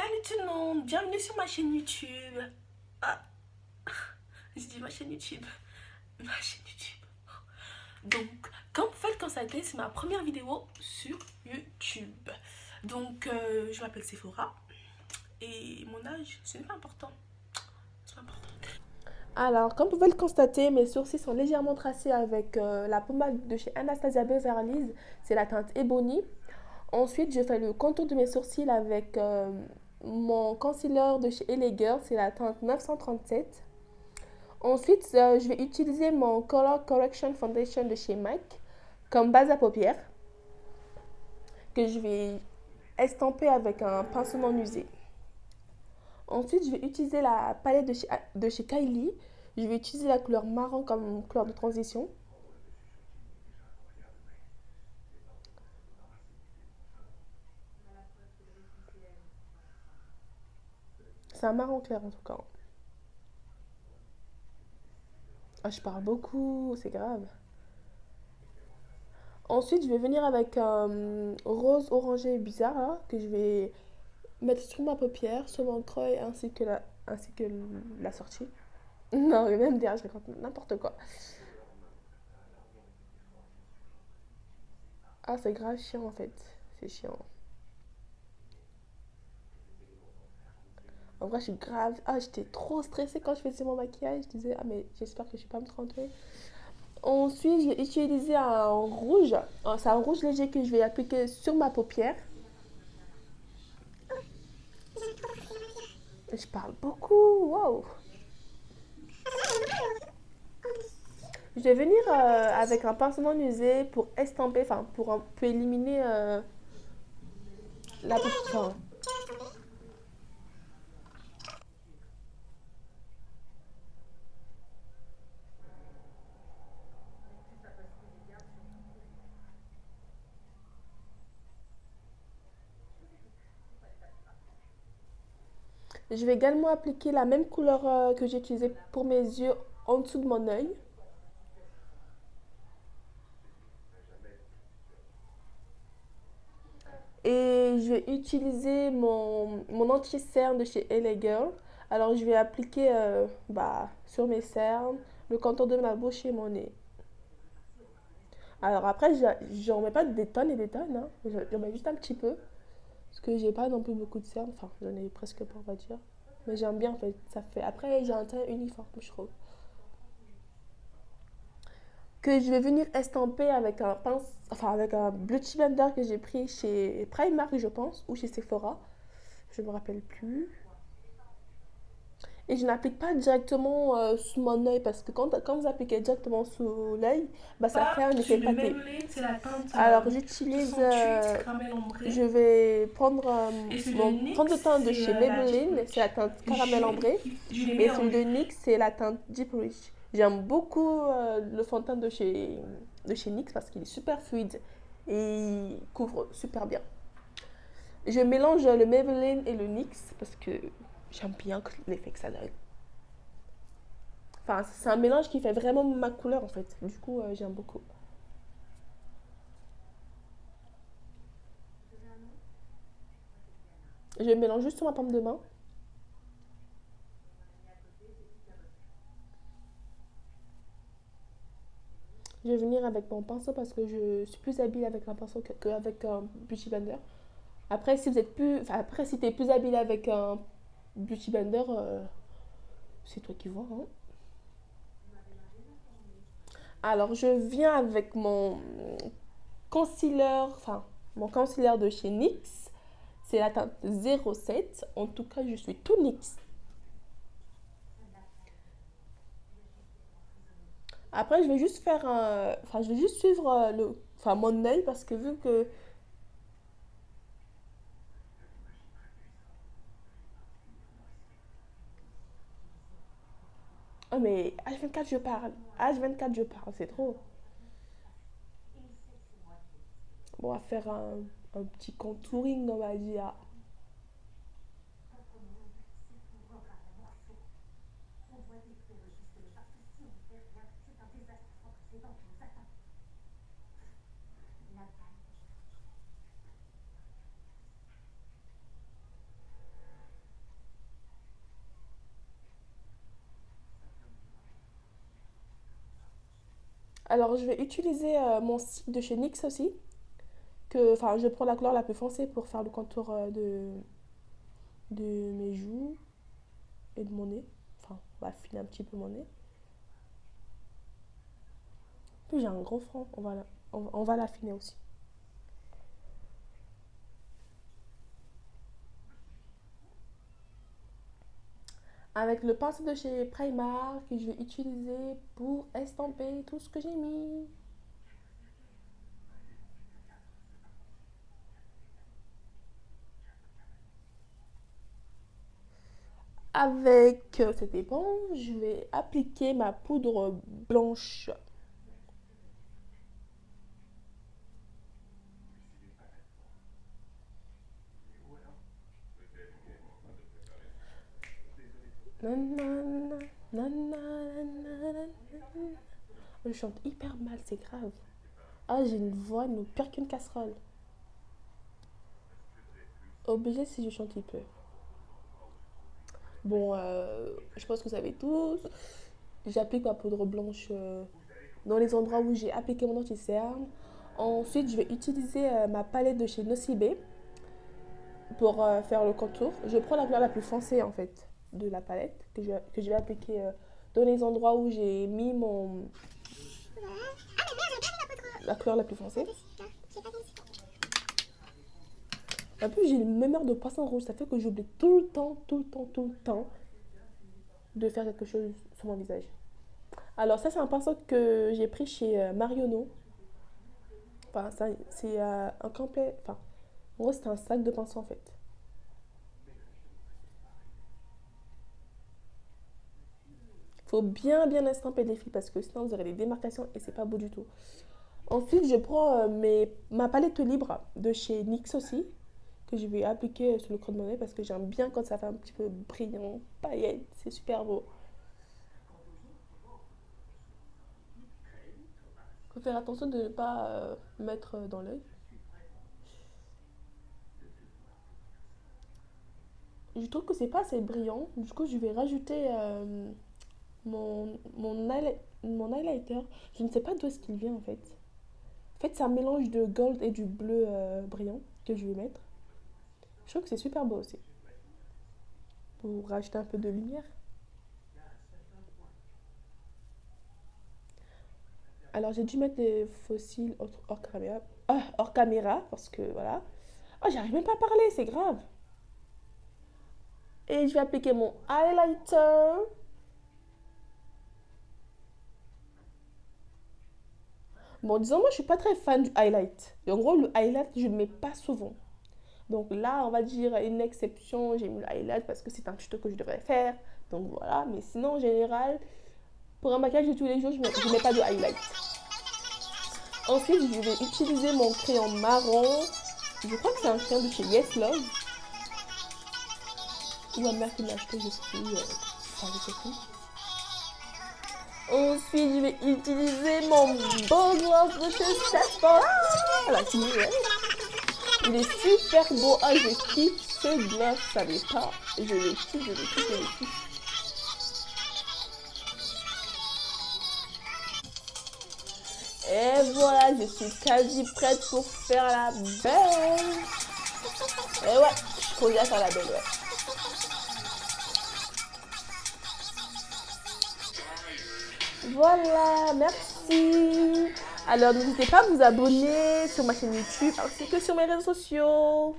Salut tout le monde, bienvenue sur ma chaîne YouTube. Ah, je dis ma chaîne YouTube. Ma chaîne YouTube. Donc, comme vous faites le constater, c'est ma première vidéo sur YouTube. Donc, je m'appelle Sephora et mon âge, ce n'est pas important. C'est pas important. Alors, comme vous pouvez le constater, mes sourcils sont légèrement tracés avec la pommade de chez Anastasia Beverly Hills. C'est la teinte Ebony. Ensuite, je fais le contour de mes sourcils avec mon concealer de chez LA Girl, c'est la teinte 937. Ensuite, je vais utiliser mon Color Correction Foundation de chez MAC comme base à paupières que je vais estamper avec un pinceau non usé. Ensuite, je vais utiliser la palette de chez Kylie. Je vais utiliser la couleur marron comme couleur de transition. C'est un marron clair en tout cas. Ah, je parle beaucoup, c'est grave. Ensuite, je vais venir avec un rose orangé bizarre là, que je vais mettre sur ma paupière, sur mon creux ainsi que la sortie. Non, mais même derrière, je raconte n'importe quoi. Ah, c'est grave chiant en fait. C'est chiant. En vrai, je suis grave. Ah, j'étais trop stressée quand je faisais mon maquillage. Je disais, ah, mais j'espère que je ne vais pas me tromper. Ensuite, j'ai utilisé un rouge. C'est un rouge léger que je vais appliquer sur ma paupière. Je parle beaucoup. Waouh! Je vais venir avec un pinceau non usé pour estamper, enfin, pour un peu éliminer la paupière. Enfin, je vais également appliquer la même couleur que j'ai utilisée pour mes yeux en dessous de mon œil. Et je vais utiliser mon anti-cerne de chez LA Girl. Alors je vais appliquer sur mes cernes, le contour de ma bouche et mon nez. Alors après, j'en mets pas des tonnes et des tonnes, hein. J'en mets juste un petit peu. Parce que j'ai pas non plus beaucoup de cernes. Enfin, j'en ai presque pas, on va dire. Mais j'aime bien en fait. Ça fait. Après, j'ai un teint uniforme, je trouve. Que je vais venir estamper avec un pince, enfin avec un Beauty Blender que j'ai pris chez Primark, je pense, ou chez Sephora. Je me rappelle plus. Et je n'applique pas directement sous mon œil parce que quand vous appliquez directement sous l'œil, bah, ça fait un effet Sur le pâté. Maybelline, c'est la teinte Alors, euh, j'utilise. 68 caramel Je ombré. vais prendre Et celui mon de fond de NYX, teint de c'est chez la Deep Maybelline, c'est la Rich. teinte caramel ambré. Je les Et celui de mélange. NYX, c'est la teinte Deep Rich. J'aime beaucoup le fond de teint de chez NYX parce qu'il est super fluide et il couvre super bien. Je mélange le Maybelline et le NYX parce que j'aime bien l'effet que ça donne. Enfin, c'est un mélange qui fait vraiment ma couleur en fait. Du coup, j'aime beaucoup. Je mélange juste sur ma paume de main. Je vais venir avec mon pinceau parce que je suis plus habile avec un pinceau qu'avec un Beauty Blender. Après, si vous êtes plus, enfin, après, si t'es plus habile avec un Beauty Blender, c'est toi qui vois, hein. Alors, je viens avec concealer, enfin, mon concealer de chez NYX. C'est la teinte 07. En tout cas, je suis tout NYX. Après, je vais juste enfin, je vais juste suivre enfin, mon œil parce que vu que, oh mais H24 je parle, H24 je parle, c'est trop. Bon, on va faire un petit contouring, on va dire. Alors, je vais utiliser mon stick de chez NYX aussi. Enfin, je prends la couleur la plus foncée pour faire le contour de mes joues et de mon nez. Enfin, on va affiner un petit peu mon nez. Puis j'ai un gros front, on va l'affiner aussi. Avec le pinceau de chez Primark que je vais utiliser pour estamper tout ce que j'ai mis. Avec cette éponge, je vais appliquer ma poudre blanche. Nanana, nanana. Je chante hyper mal, c'est grave. Ah, j'ai une voix pire qu'une casserole. Obligé si je chante, il peut. Bon, je pense que vous savez tous. J'applique ma poudre blanche dans les endroits où j'ai appliqué mon anti-cerne. Ensuite, je vais utiliser ma palette de chez Nocibé pour faire le contour. Je prends la couleur la plus foncée en fait de la palette que je vais appliquer dans les endroits où j'ai mis la couleur la plus foncée. En plus, j'ai une mémoire de poisson rouge. Ça fait que j'oublie tout le temps de faire quelque chose sur mon visage. Alors ça, c'est un pinceau que j'ai pris chez Marionneau. Enfin, c'est un complet... Enfin, en gros, c'est un sac de pinceau en fait. Faut bien estamper les filles parce que sinon vous aurez des démarcations et c'est pas beau du tout. Ensuite, je prends ma palette libre de chez NYX aussi, que je vais appliquer sur le creux de mon nez parce que j'aime bien quand ça fait un petit peu brillant, paillettes, c'est super beau. Faut faire attention de ne pas mettre dans l'œil. Je trouve que c'est pas assez brillant, du coup je vais rajouter mon highlighter. Je ne sais pas d'où est-ce qu'il vient en fait. En fait, c'est un mélange de gold et du bleu brillant que je vais mettre. Je trouve que c'est super beau aussi. Pour rajouter un peu de lumière. Alors, j'ai dû mettre des fossiles hors caméra. Ah, hors caméra, parce que voilà. Oh, j'arrive même pas à parler, c'est grave. Et je vais appliquer mon highlighter. Bon, disons, moi, je suis pas très fan du highlight. Et en gros, le highlight, je ne le mets pas souvent. Donc là, on va dire une exception, j'ai mis le highlight parce que c'est un tuto que je devrais faire. Donc voilà, mais sinon, en général, pour un maquillage de tous les jours, je ne mets pas de highlight. Ensuite, je vais utiliser mon crayon marron. Je crois que c'est un crayon de chez Yes Love. Ou ma mère qui m'a acheté, je sais plus. Enfin, je sais plus. Ensuite, je vais utiliser mon beau gloss de chez Sephora. Voilà, c'est mieux. Il est super beau. Ah, je kiffe ce gloss, ça savez pas. Je le kiffe. Et voilà, je suis quasi prête pour faire la belle. Et ouais, je connais à faire la belle, ouais. Voilà, merci. Alors, n'hésitez pas à vous abonner sur ma chaîne YouTube ainsi que sur mes réseaux sociaux.